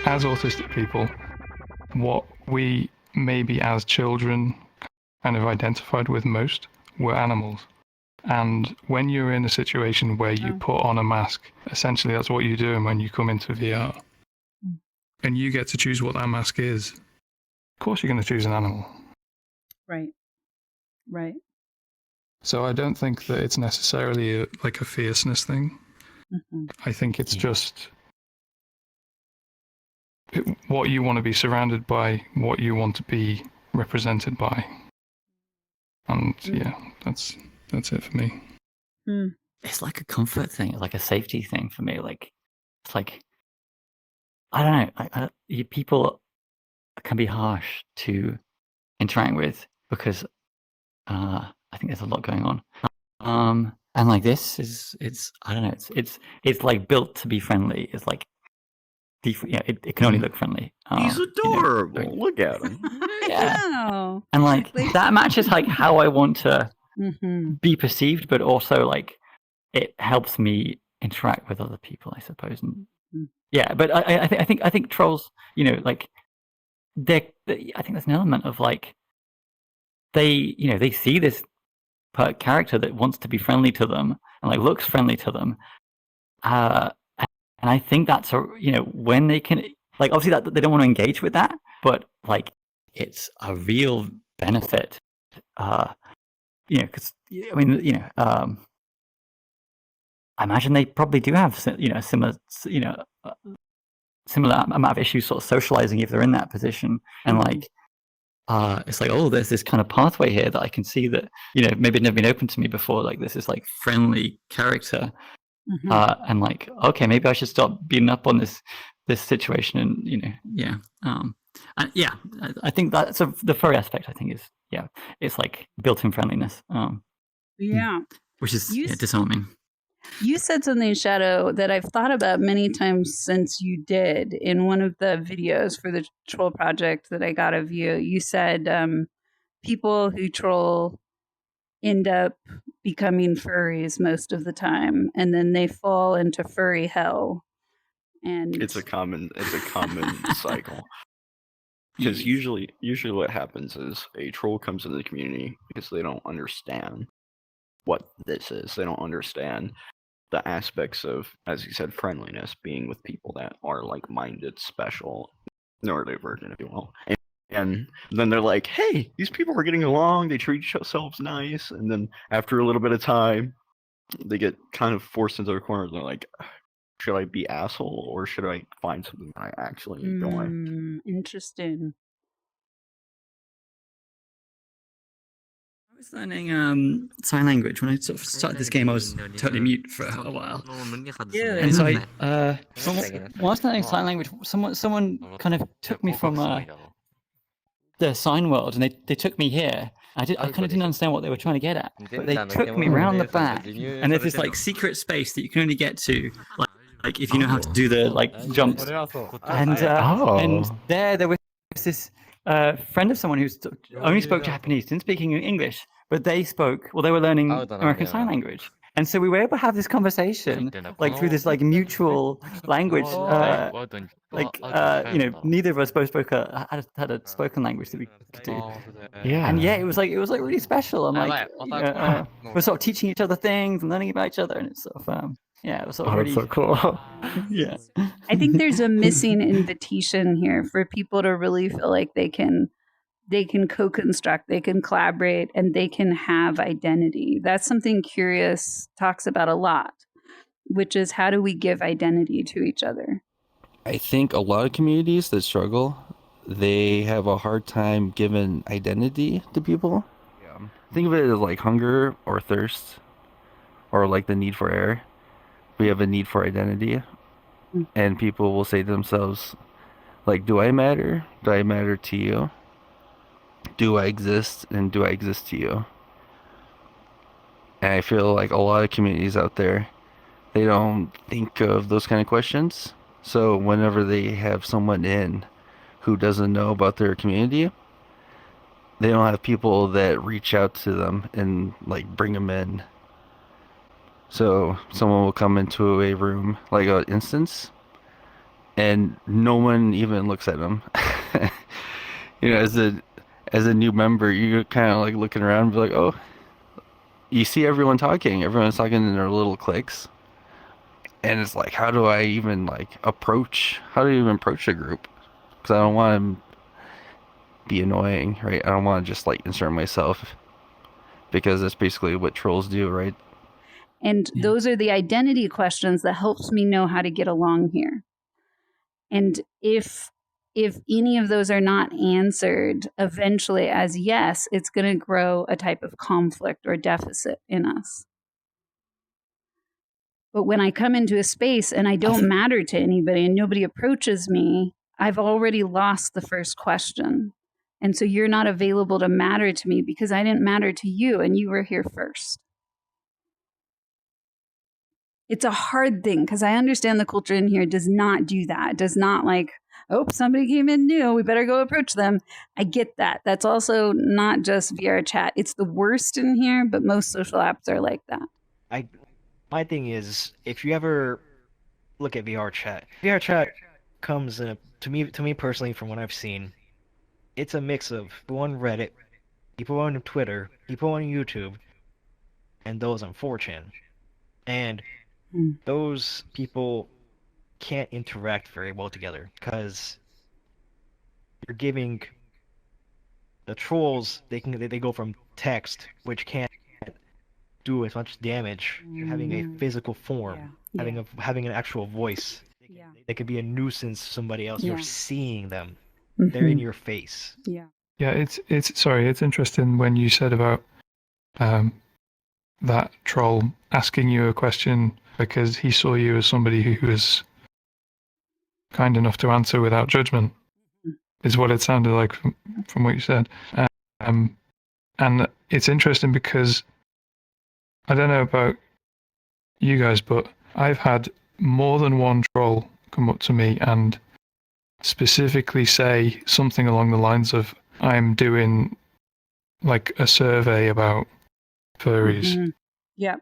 as autistic people, what we maybe as children kind of identified with most were animals. And when you're in a situation where you put on a mask, essentially that's what you're doing when you come into VR. And you get to choose what that mask is. Of course you're going to choose an animal. Right. Right. So I don't think that it's necessarily like a fierceness thing. Mm-hmm. I think it's just what you want to be surrounded by, what you want to be represented by. And yeah, that's it for me. It's like a comfort thing. It's like a safety thing for me. Like, it's like, I don't know. People can be harsh to interact with because I think there's a lot going on. And like this it's I don't know. It's like built to be friendly. It's like it can only look friendly. He's adorable. Look at him. Yeah. And like that matches like how I want to be perceived, but also like it helps me interact with other people, I suppose. And yeah, but I think trolls, you know, like I think there's an element of like they see this character that wants to be friendly to them and like looks friendly to them, and I think that's when they can, like, obviously that they don't want to engage with that, but like it's a real benefit, because I mean, I imagine they probably do have similar amount of issues sort of socializing if they're in that position, and like it's like, oh, there's this kind of pathway here that I can see that maybe it never been open to me before. Like this is like friendly character, and like, okay, maybe I should stop beating up on this situation, and I think that's the furry aspect. I think is it's like built-in friendliness, which is disarming. You said something, Shadow, that I've thought about many times since you did in one of the videos for the troll project that I got of you. You said people who troll end up becoming furries most of the time, and then they fall into furry hell. And it's a common cycle. Because usually what happens is a troll comes into the community because they don't understand what this is. They don't understand the aspects of, as you said, friendliness, being with people that are like-minded, special, neurodivergent, if you will. And then they're like, hey, these people are getting along, they treat themselves nice, and then after a little bit of time, they get kind of forced into a corner, and they're like, should I be asshole, or should I find something that I actually enjoy? Interesting. I was learning sign language. When I sort of started this game, I was totally mute for a while. And so I whilst learning sign language, someone kind of took me from the sign world, and they took me here. I kind of didn't understand what they were trying to get at, but they took me around the back, and there's this like secret space that you can only get to, like if you know how to do the like jumps. And there was this friend of someone who only spoke Japanese, didn't speak English, but they were learning American Sign Language. And so we were able to have this conversation, like through this like mutual language, neither of us both had a spoken language that we could do. Yeah. And it was like really special. I'm like, we're sort of teaching each other things and learning about each other, and it's sort of it was sort of really so cool. Yeah. I think there's a missing invitation here for people to really feel like they can co-construct, they can collaborate, and they can have identity. That's something Curious talks about a lot, which is how do we give identity to each other? I think a lot of communities that struggle, they have a hard time giving identity to people. Yeah. Think of it as like hunger or thirst, or like the need for air. We have a need for identity, and people will say to themselves, like, do I matter? Do I matter to you? Do I exist, and do I exist to you? And I feel like a lot of communities out there, they don't think of those kind of questions. So whenever they have someone in who doesn't know about their community, they don't have people that reach out to them and like bring them in. So someone will come into a room, like an instance, and no one even looks at him. As a new member, you're kind of like looking around and be like, oh, you see everyone talking. Everyone's talking in their little cliques. And it's like, how do I even approach a group? Because I don't want to be annoying, right? I don't want to just insert myself, because that's basically what trolls do, right? And those are the identity questions that helps me know how to get along here. And if any of those are not answered eventually as yes, it's going to grow a type of conflict or deficit in us. But when I come into a space and I don't matter to anybody and nobody approaches me, I've already lost the first question. And so you're not available to matter to me because I didn't matter to you and you were here first. It's a hard thing because I understand the culture in here does not do that. It does not oh, somebody came in new, we better go approach them. I get that. That's also not just VR chat. It's the worst in here, but most social apps are like that. My thing is, if you ever look at VR chat comes in to me personally, from what I've seen, it's a mix of people on Reddit, people on Twitter, people on YouTube, and those on 4chan. And those people can't interact very well together because you're giving the trolls, they go from text, which can't do as much damage, to having a physical form, having an actual voice. They could be a nuisance to somebody else. You're seeing them. They're in your face. Yeah. Yeah, it's interesting when you said about that troll asking you a question because he saw you as somebody who was kind enough to answer without judgment, is what it sounded like from what you said. And it's interesting because I don't know about you guys, but I've had more than one troll come up to me and specifically say something along the lines of, I'm doing a survey about furries. Mm-hmm. Yeah.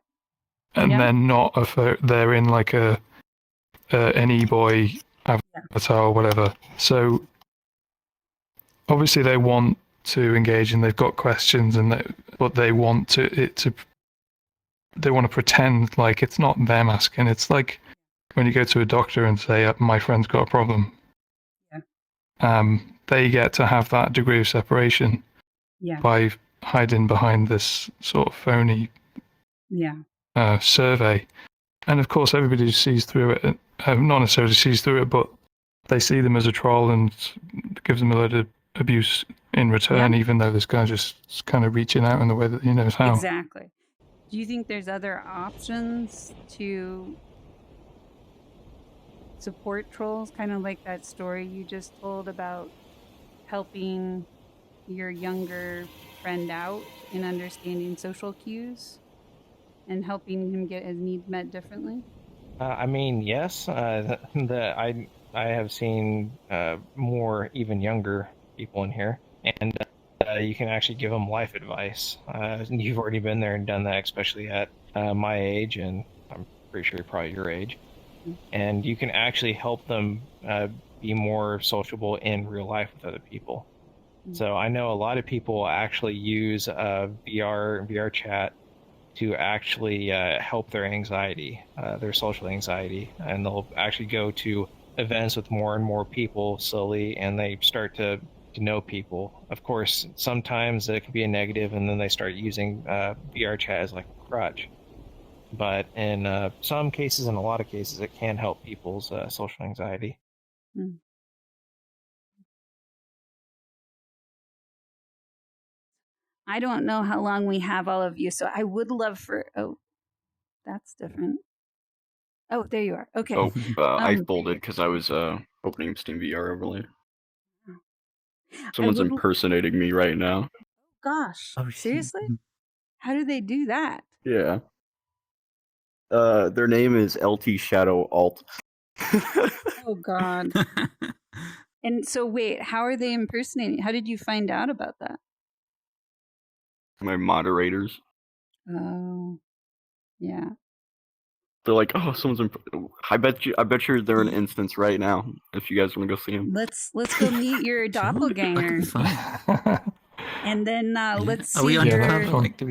And then not they're in an e-boy avatar or whatever. So obviously they want to engage and they've got questions but they want to pretend like it's not them asking. It's like when you go to a doctor and say, my friend's got a problem. They get to have that degree of separation by hiding behind this sort of phony survey. And of course, everybody sees through it. Not necessarily sees through it, but they see them as a troll and gives them a load of abuse in return, even though this guy's just kind of reaching out in the way that he knows how. Exactly. Do you think there's other options to support trolls? Kind of like that story you just told about helping your younger friend out in understanding social cues and helping him get his needs met differently? I mean, yes. I have seen more even younger people in here, and you can actually give them life advice. You've already been there and done that, especially at my age, and I'm pretty sure probably your age. And you can actually help them be more sociable in real life with other people. So I know a lot of people actually use VR chat to actually help their anxiety, their social anxiety, and they'll actually go to events with more and more people slowly, and they start to know people. Of course, sometimes it can be a negative, and then they start using VR chat as like a crutch. But in some cases, in a lot of cases, it can help people's social anxiety. I don't know how long we have all of you, so I would love for... Oh, that's different. Oh, there you are. Okay. Oh, I folded because I was opening Steam VR overlay. Someone's impersonating me right now. Gosh, seriously? How do they do that? Yeah. Their name is LT Shadow Alt. Oh, God. And so, wait, how are they impersonating? How did you find out about that? My moderators. Oh, yeah. They're like, oh, I bet you're they're an instance right now. If you guys want to go see them, Let's go meet your doppelganger, and then let's Are we see undercover? Like,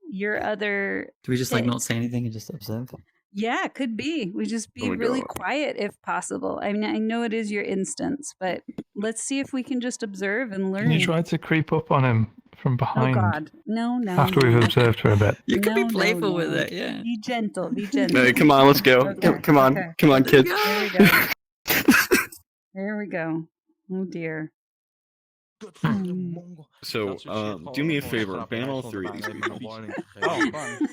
your other. do we just like not say anything and just observe? Yeah, it could be. We just be really quiet if possible. I mean, I know it is your instance, but let's see if we can just observe and learn. Can you try to creep up on him from behind? Oh God, no. After we've observed for a bit. You can be playful with it, yeah. Be gentle, be gentle. Hey, come on, let's go. Okay, Come on, okay. come on, kids. There we go. There we go. Oh dear. So, do me a favor, ban all three of these people. Oh, fun.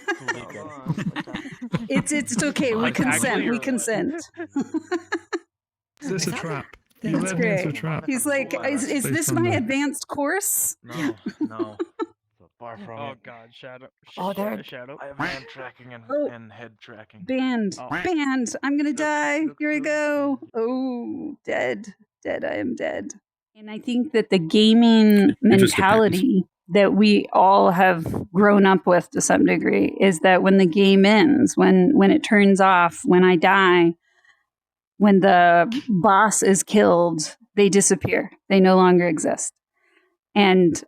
It's okay. We consent. We consent. Is this a trap? That's great. He's like, is this my advanced course? No. Far from it. God, Shadow. Shadow. I have hand tracking and head tracking. Banned. Banned. I'm gonna die. Here I go. Oh, dead. Dead. I am dead. And I think that the gaming mentality that we all have grown up with to some degree is that when the game ends, when it turns off, when I die, when the boss is killed, they disappear. They no longer exist. And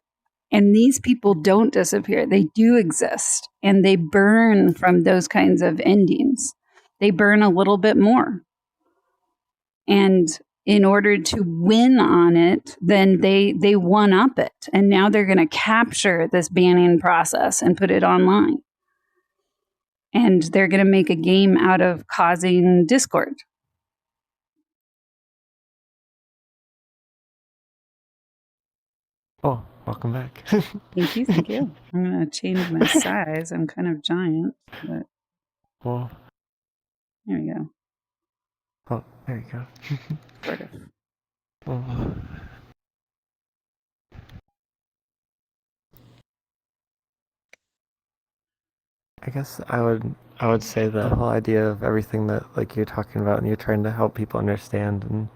these people don't disappear. They do exist. And they burn from those kinds of endings. They burn a little bit more. And in order to win on it, then they one up it. And now they're going to capture this banning process and put it online. And they're going to make a game out of causing discord. Oh, welcome back. Thank you, thank you. I'm going to change my size. I'm kind of giant, but Well, there we go. oh, there you go. Sort of. Oh. I guess I would say the whole idea of everything that like you're talking about and you're trying to help people understand and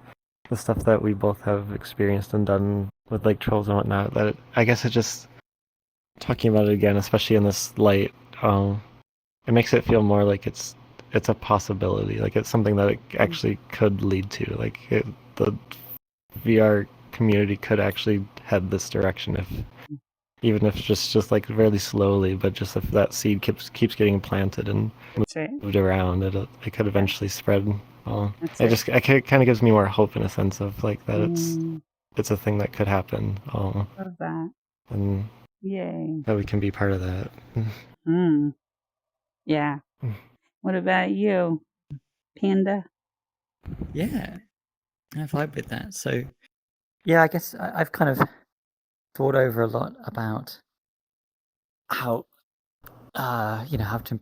the stuff that we both have experienced and done with like trolls and whatnot, that I guess it just talking about it again, especially in this light, it makes it feel more like it's a possibility, like it's something that it actually could lead to, like the VR community could actually head this direction even if just like really slowly, but just if that seed keeps getting planted and moved around, it could eventually spread. It kind of gives me more hope in a sense of like that it's a thing that could happen. Love that. And yay, that we can be part of that. Yeah. What about you, Panda? Yeah, I vibe with that. So, yeah, I guess I've kind of thought over a lot about how, how to,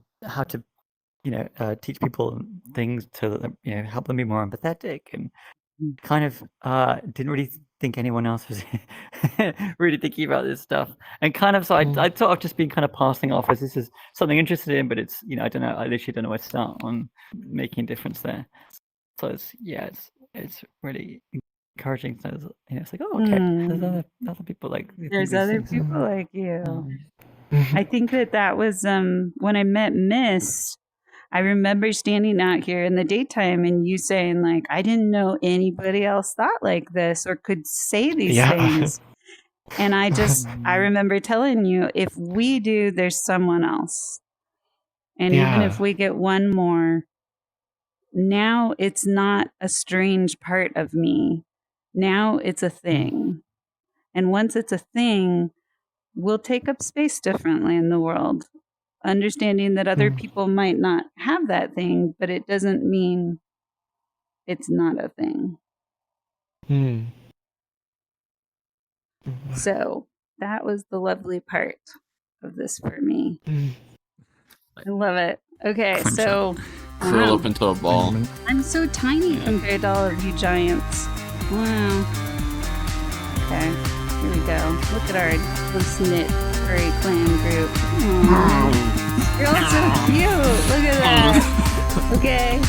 teach people things to, help them be more empathetic, and kind of didn't really think anyone else was really thinking about this stuff, and kind of so I thought of just being kind of passing off as this is something interested in, but it's I don't know, I literally don't know where to start on making a difference there. So it's really encouraging. So it's like, oh, okay, there's other people like there's other people like you. I think that was when I met Miss. I remember standing out here in the daytime and you saying like, I didn't know anybody else thought like this or could say these things. And I remember telling you, if we do, there's someone else. And even if we get one more, now it's not a strange part of me. Now it's a thing. And once it's a thing, we'll take up space differently in the world. Understanding that other people might not have that thing, but it doesn't mean it's not a thing. So that was the lovely part of this for me. I love it. Okay, so curl up into a ball. I'm so tiny compared to all of you giants. Wow. Okay, here we go. Look at our close-knit furry clan group. Aww. You're all so cute. Look at that. Okay.